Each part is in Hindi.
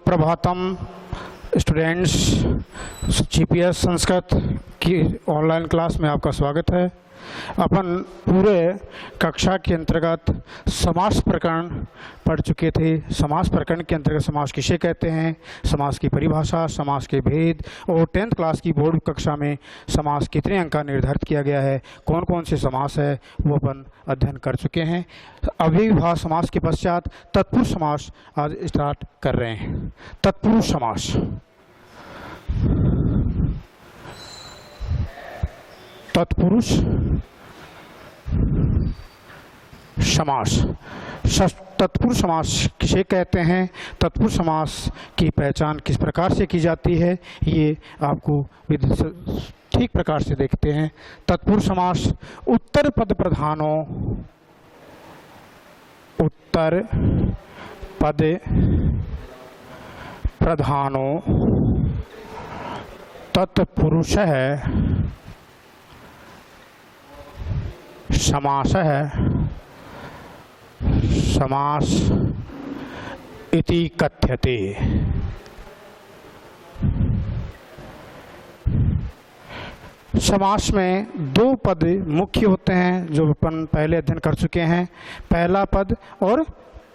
सुप्रभातम स्टूडेंट्स। जीपीएस संस्कृत की ऑनलाइन क्लास में आपका स्वागत है। अपन पूरे कक्षा के अंतर्गत समास प्रकरण पढ़ चुके थे। समास प्रकरण के अंतर्गत समास किसे कहते हैं, समास की परिभाषा, समास के भेद और 10th क्लास की बोर्ड कक्षा में समास कितने अंक का निर्धारित किया गया है, कौन कौन से समास है वो अपन अध्ययन कर चुके हैं। अव्ययीभाव समास के पश्चात तत्पुरुष समास आज स्टार्ट कर रहे हैं। तत्पुरुष समास, तत्पुरुष समास। तत्पुरुष समास किसे कहते हैं, तत्पुरुष समास की पहचान किस प्रकार से की जाती है, ये आपको ठीक प्रकार से देखते हैं। तत्पुरुष समास उत्तर पद प्रधानों, उत्तर पद प्रधानों तत्पुरुष है समास है, समास इति कथ्यते। समास में दो पद मुख्य होते हैं जो अपन पहले अध्ययन कर चुके हैं, पहला पद और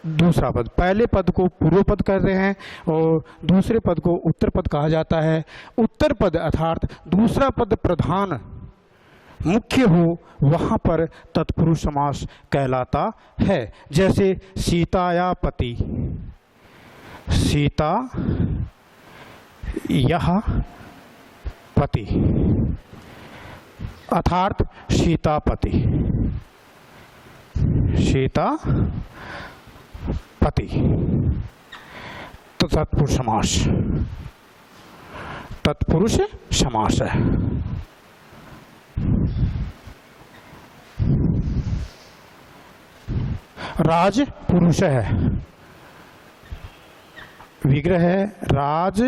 दूसरा पद। पहले पद को पूर्व पद कहते हैं और दूसरे पद को उत्तर पद कहा जाता है। उत्तर पद अर्थात दूसरा पद प्रधान मुख्य हो वहां पर तत्पुरुष समास कहलाता है। जैसे सीता या पति, सीता यह पति अर्थात सीतापति, सीता पति तो तत्पुरुष समास, तत्पुरुष समास है। राज पुरुष है, विग्रह है, राज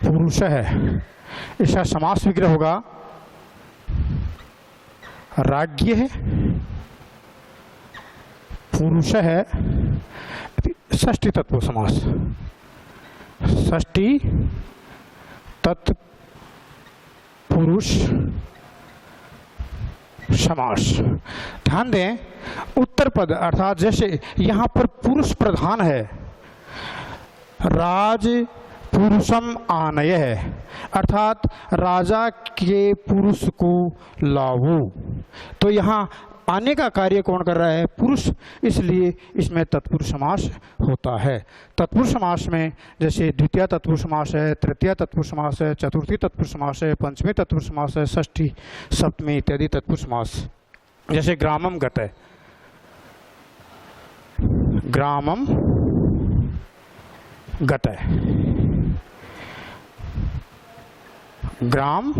पुरुष है, इसका समास विग्रह होगा राज्य है, पुरुष है, षष्ठी तत्पुरुष समास, षष्ठी तत्पुरुष समास। ध्यान दें, उत्तर पद अर्थात जैसे यहां पर पुरुष प्रधान है, राज पुरुषम आनय है अर्थात राजा के पुरुष को लाओ, तो यहाँ आने का कार्य कौन कर रहा है, पुरुष, इसलिए इसमें तत्पुरुष समास होता है। तत्पुरुष समास में जैसे द्वितीय तत्पुरुष समास है, तृतीय तत्पुरुष समास है, चतुर्थी तत्पुरुष समास है, पंचमी तत्पुरुष समास है, षष्ठी सप्तमी इत्यादि तत्पुरुष समास। जैसे ग्रामम गतः, ग्रामम गतः, ग्राम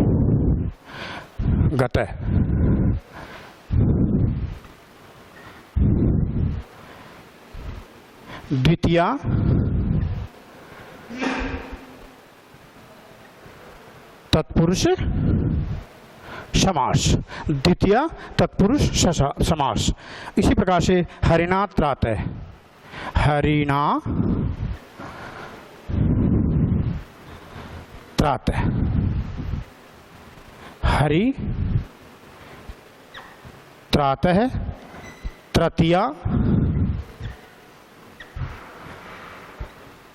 गतः, द्वितीया तत्पुरुष समास, द्वितीय तत्पुरुष समास। इसी प्रकार से हरिणा त्रातः, हरिणा त्रातः, हरि त्रातः, तृतीया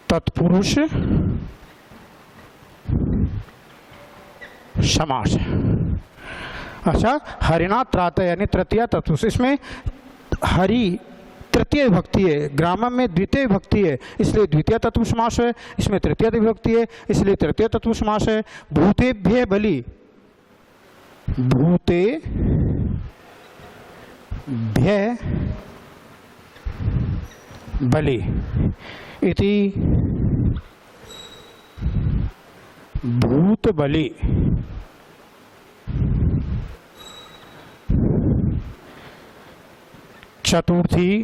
तत्पुरुष समास। अच्छा, हरिणा त्रातः यानी तृतीय तत्पुरुष, इसमें हरि तृतीय विभक्ति है, ग्रामम में द्वितीय विभक्ति है इसलिए द्वितीय तत्पुरुष समास है, इसमें तृतीय विभक्ति है इसलिए तृतीय तत्पुरुष समास है। भूतेभ्य बलि, भूते भ्य बलि इति भूत बलि, चतुर्थी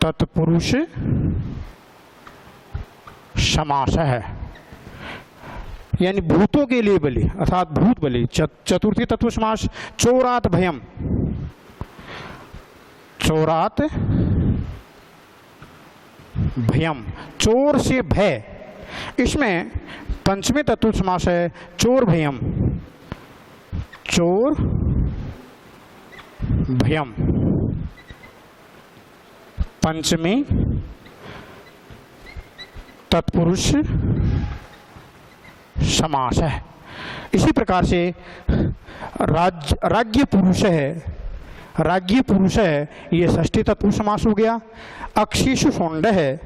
तत्पुरुष समास है, यानी भूतों के लिए बलि अर्थात भूत बलि। चतुर्थी तत्पुरुष समास चोरात भयम, चोरात भयम, चोर से भय। इसमें पंचमी तत्पुरुष समास है चोर भयम, चोर भयम, पंचमी तत्पुरुष समास है। इसी प्रकार से राज्य पुरुष है, राज्य पुरुष है, ये षष्ठी तत्पुरुष समास हो गया। अक्षेषु षोंड है,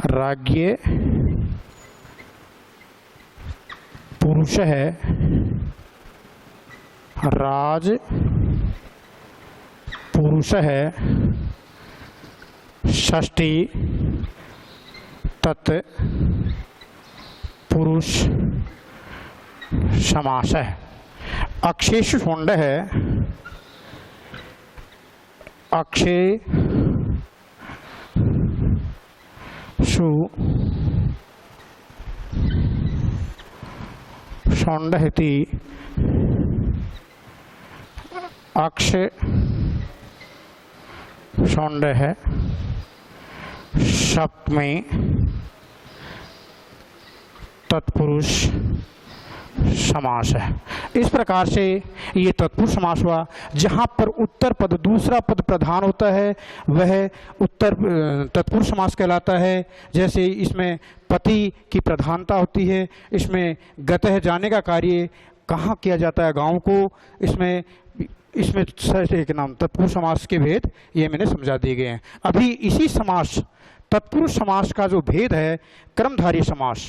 राज्य पुरुष है, राज पुरुष है, षष्ठी तत्पुरुष समास है। अक्षेषु षोंड है, अक्षेषु षोंड इति अक्ष षोंड है, सप्तमी तत्पुरुष समास है। इस प्रकार से ये तत्पुरुष समास हुआ। जहाँ पर उत्तर पद दूसरा पद प्रधान होता है वह उत्तर तत्पुरुष समास कहलाता है। जैसे इसमें पति की प्रधानता होती है, इसमें गतः जाने का कार्य कहाँ किया जाता है, गांव को। इसमें एक नाम तत्पुरुष समास के भेद ये मैंने समझा दिए गए हैं। अभी इसी समास तत्पुरुष समास का जो भेद है कर्मधारय समास,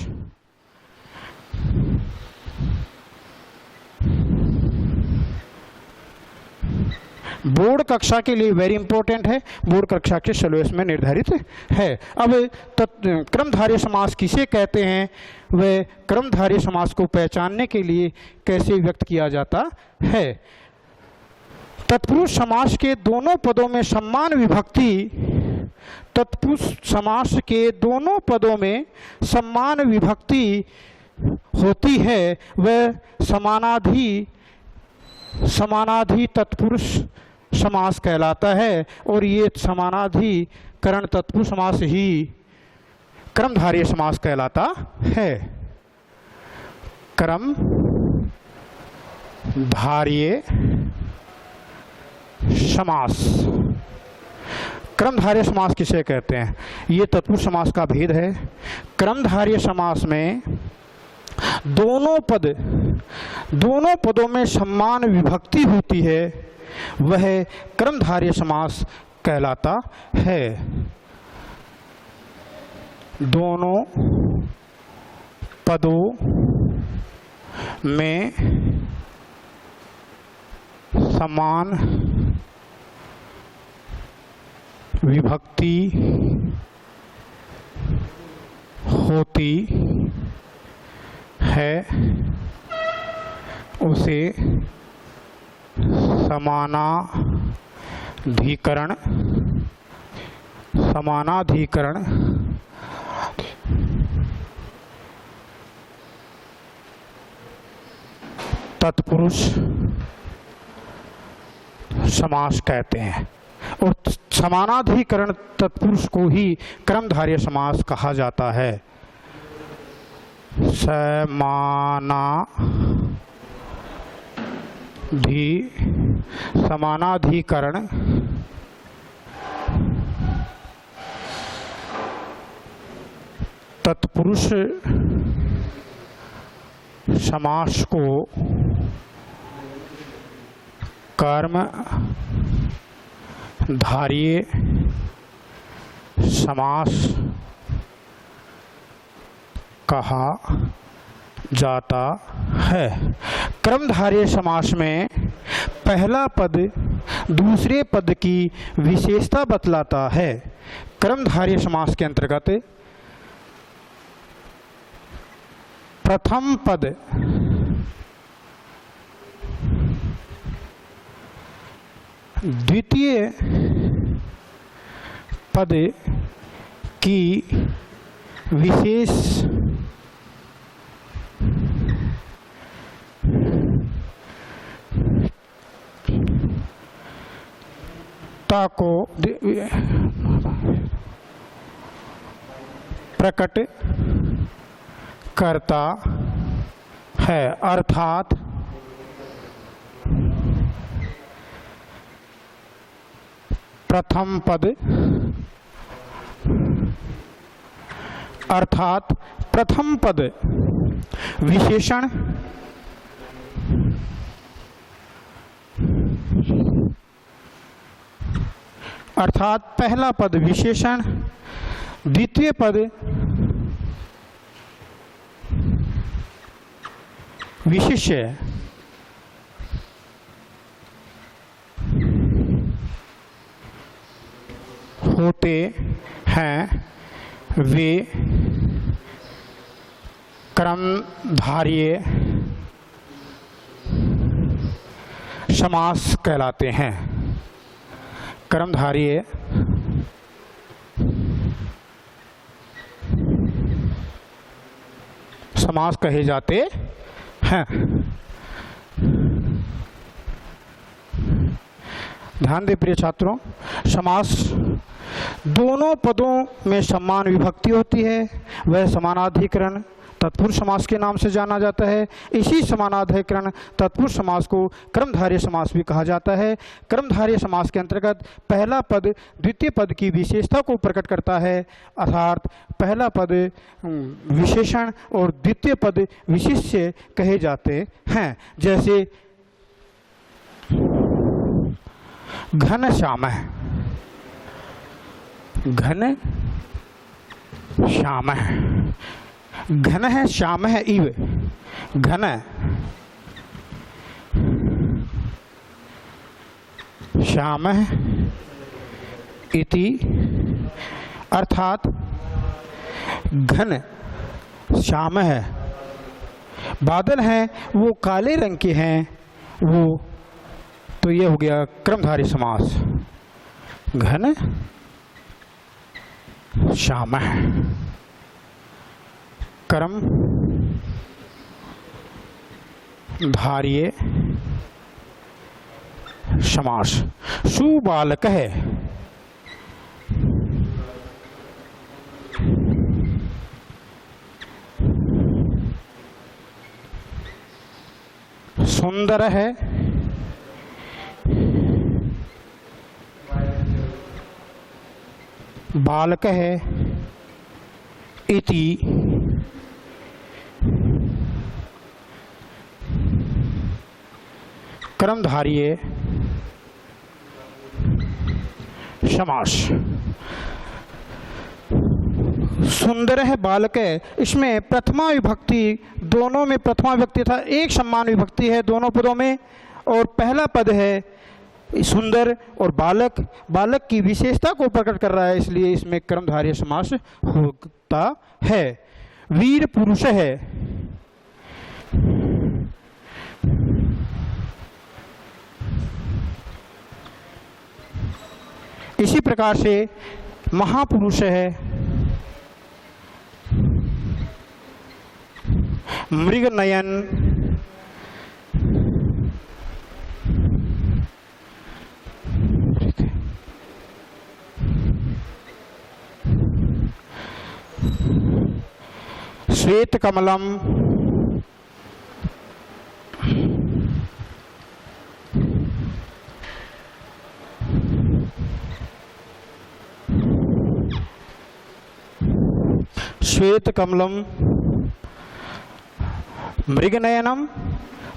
बोर्ड कक्षा के लिए वेरी इंपॉर्टेंट है, बोर्ड कक्षा के सिलेबस में निर्धारित है। अब क्रमधारय समास किसे कहते हैं, वह क्रमधारय समास को पहचानने के लिए कैसे व्यक्त किया जाता है। तत्पुरुष समास के दोनों पदों में समान विभक्ति, तत्पुरुष समास के दोनों पदों में समान विभक्ति होती है, वह समानाधि तत्पुरुष समास कहलाता है। और ये समानाधिकरण तत्पुरुष समास ही क्रमधारय समास कहलाता है। क्रमधारय समास, क्रमधारय समास किसे कहते हैं, ये तत्पुरुष समास का भेद है। क्रमधारय समास में दोनों पदों में समान विभक्ति होती है, वह क्रमधारय समास कहलाता है। दोनों पदों में समान विभक्ति होती है, उसे समानाधिकरण तत्पुरुष समास कहते हैं। और समानाधिकरण तत्पुरुष को ही क्रमधारय समास कहा जाता है। समानाधिकरण तत्पुरुष समास को कर्मधारय समास कहा जाता है। क्रमधारय समास में पहला पद दूसरे पद की विशेषता बतलाता है। क्रमधारय समास के अंतर्गत प्रथम पद द्वितीय पद की विशेष विशेषता को प्रकट करता है, अर्थात प्रथम पद विशेषण अर्थात पहला पद विशेषण, द्वितीय पद विशेष्य होते हैं, वे क्रमधारीय समास कहलाते हैं। क्रमधारीय समास कहे जाते हैं। ध्यान दें प्रिय छात्रों, समास दोनों पदों में समान विभक्ति होती है, वह समानाधिकरण तत्पुरुष समास के नाम से जाना जाता है। इसी समानाधिकरण तत्पुरुष समास को क्रमधारय समास भी कहा जाता है। क्रमधारय समास के अंतर्गत पहला पद द्वितीय पद की विशेषता को प्रकट करता है, अर्थात पहला पद विशेषण और द्वितीय पद विशेष्य कहे जाते हैं। जैसे घन श्याम है, घन श्याम है, घन है श्याम है इव, घन श्याम इति, अर्थात घन श्याम है, बादल हैं वो काले रंग के हैं, वो तो ये हो गया क्रमधारय समास। घन श्याम कर्म धार्य समास। सुबालक है, सुंदर है, बालक है इति, क्रमधारय समास। सुंदर है, बालक है, इसमें प्रथमा विभक्ति, दोनों में प्रथमा विभक्ति था, एक समान विभक्ति है दोनों पदों में, और पहला पद है सुंदर और बालक, बालक की विशेषता को प्रकट कर रहा है, इसलिए इसमें क्रमधारय समास होता है। वीर पुरुष है, इसी प्रकार से महापुरुष है, मृग नयन, श्वेत कमलम, श्वेत कमलम, मृगनयनम,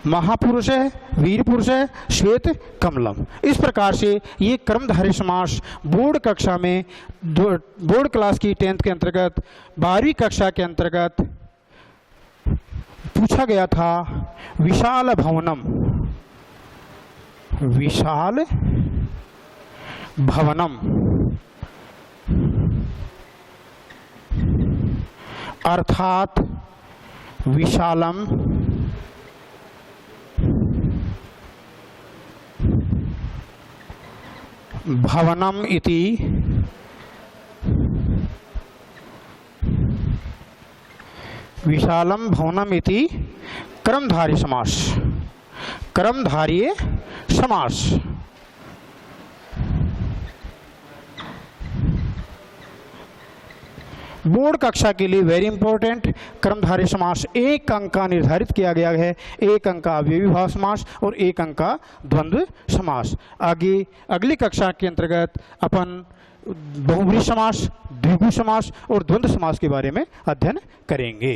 महापुरुष है, वीर पुरुष है, श्वेत कमलम। इस प्रकार से ये क्रमधारय समास बोर्ड कक्षा में, बोर्ड क्लास की 10th के अंतर्गत 12वीं कक्षा के अंतर्गत पूछा गया था। विशाल भवनम, विशाल भवनम, अर्थात विशालम भवनम इति, विशालम भवनम इति क्रमधारय समास। क्रमधारय समास बोर्ड कक्षा के लिए वेरी इंपॉर्टेंट कर्मधारय समास 1 अंक का निर्धारित किया गया है, 1 अंक का अव्ययीभाव समास और 1 अंक का द्वंद्व समास। आगे अगली कक्षा के अंतर्गत अपन बहुब्रीहि समास, द्विगु समास और द्वंद्व समास के बारे में अध्ययन करेंगे।